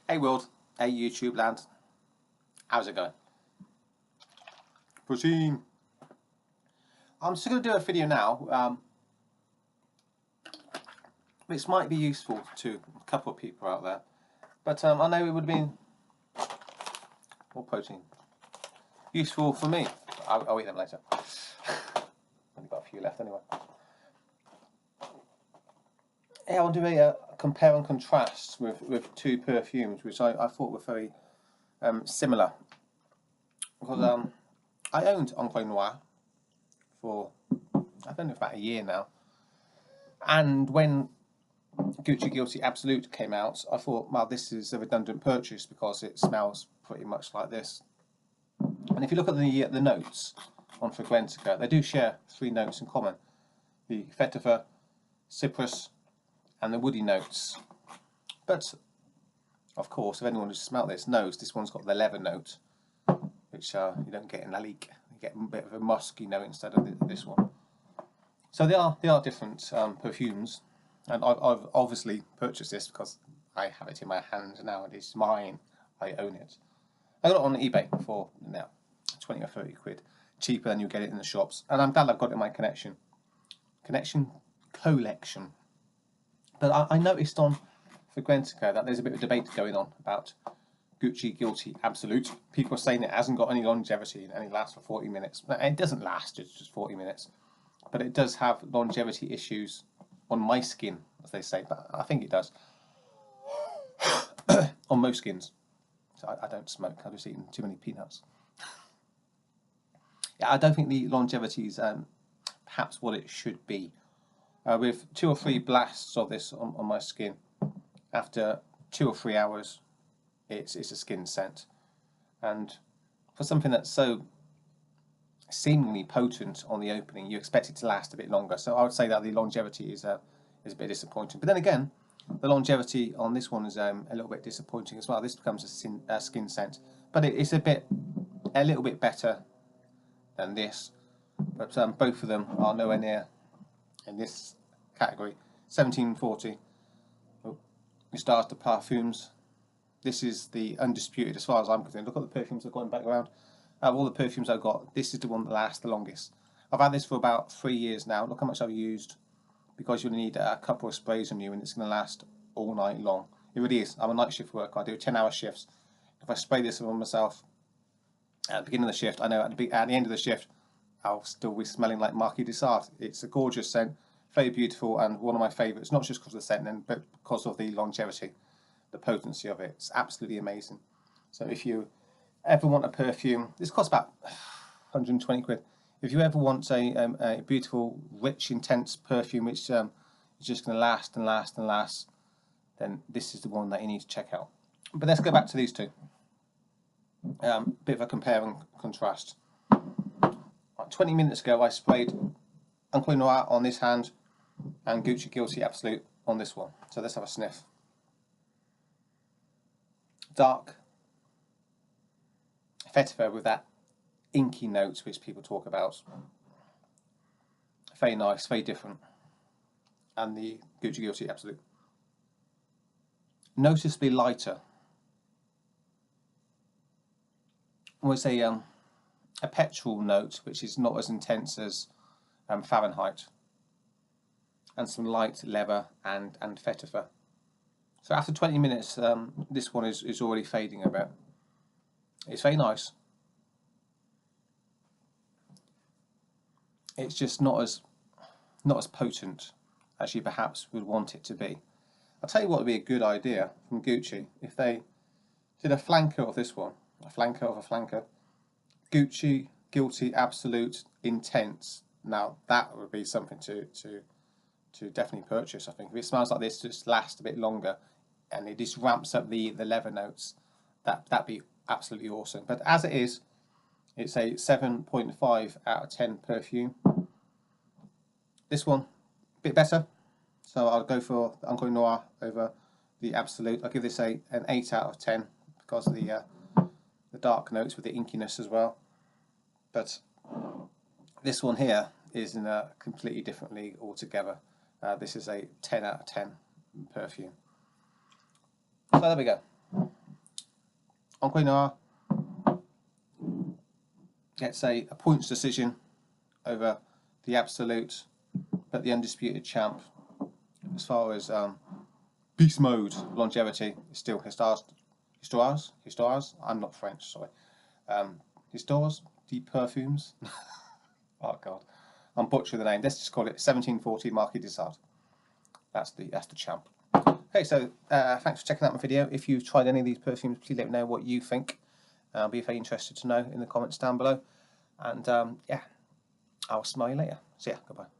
Hey world, hey YouTube land, how's it going? Perfume. I'm just going to do a video now, which might be useful to a couple of people out there, but I know it would have been more protein useful for me. I'll eat them later. Only got a few left anyway. Yeah, I'll do a compare and contrast with two perfumes which I thought were very similar, because I owned Encre Noire for I don't know, about a year now, and when Gucci Guilty Absolute came out, I thought, well, this is a redundant purchase because it smells pretty much like this. And if you look at the notes on Fragrantica, they do share three notes in common: the vetiver, cypress, and the woody notes. But of course, if anyone who's smelt this knows this one's got the leather note, which you don't get in Lalique. You get a bit of a musky note instead of this one. So they are different perfumes, and I've obviously purchased this because I have it in my hand now. It is mine. I own it. I got it on eBay for now 20 or 30 quid, cheaper than you get it in the shops, and I'm glad I've got it in my collection. But I noticed on Fragrantica that there's a bit of debate going on about Gucci Guilty Absolute. People are saying it hasn't got any longevity and only lasts for 40 minutes. It doesn't last, it's just 40 minutes. But it does have longevity issues on my skin, as they say, but I think it does. On most skins. So I don't smoke, I've just eaten too many peanuts. Yeah, I don't think the longevity is perhaps what it should be. With 2 or 3 blasts of this on my skin, after 2 or 3 hours, it's a skin scent. And for something that's so seemingly potent on the opening, you expect it to last a bit longer. So I would say that the longevity is a bit disappointing. But then again, the longevity on this one is a little bit disappointing as well. This becomes a skin scent, but it's a little bit better than this. But both of them are nowhere near in this category. 1740. Oh, we start the perfumes. This is the undisputed as far as I'm concerned. Look at the perfumes I've got in the background. Out of all the perfumes I've got, this is the one that lasts the longest. I've had this for about 3 years now. Look how much I've used, because you'll need a couple of sprays on you and it's going to last all night long. It really is. I'm a night shift worker. I do 10-hour shifts. If I spray this on myself at the beginning of the shift, I know at the end of the shift I'll still be smelling like Marquis de Sade. It's a gorgeous scent, very beautiful, and one of my favourites, not just because of the scent, but because of the longevity, the potency of it. It's absolutely amazing. So if you ever want a perfume, this costs about 120 quid. If you ever want a beautiful, rich, intense perfume which is just going to last and last and last, then this is the one that you need to check out. But let's go back to these two. Bit of a compare and contrast. 20 minutes ago I sprayed Encre Noire on this hand and Gucci Guilty Absolute on this one. So let's have a sniff. Dark vetiver with that inky note which people talk about. Very nice, very different. And the Gucci Guilty Absolute. Noticeably lighter. Almost a petrol note which is not as intense as Fahrenheit. And some light leather and vetiver. So after 20 minutes, this one is already fading a bit. It's very nice. It's just not as potent as you perhaps would want it to be. I'll tell you what would be a good idea from Gucci if they did a flanker of this one, a flanker of a flanker. Gucci Guilty Absolute Intense. Now that would be something to definitely purchase. I think if it smells like this, just lasts a bit longer, and it just ramps up the leather notes. That'd be absolutely awesome. But as it is, it's a 7.5 out of 10 perfume. This one, a bit better. So I'll go for the Encre Noire over the Absolute. I'll give this an 8 out of 10 because of the dark notes with the inkiness as well. But this one here is in a completely different league altogether. This is a 10 out of 10 perfume. So there we go. Encre Noire gets a points decision over the absolute, but the undisputed champ as far as beast mode longevity is still Histoires. I'm not French, sorry. Histoires, Deep Perfumes. Oh god, I'm butchering the name. Let's just call it 1740 Marquis de Sade. That's the champ. Okay, so thanks for checking out my video. If you've tried any of these perfumes, please let me know what you think. I'll be very interested to know in the comments down below. And yeah, I'll smell you later. See ya. Goodbye.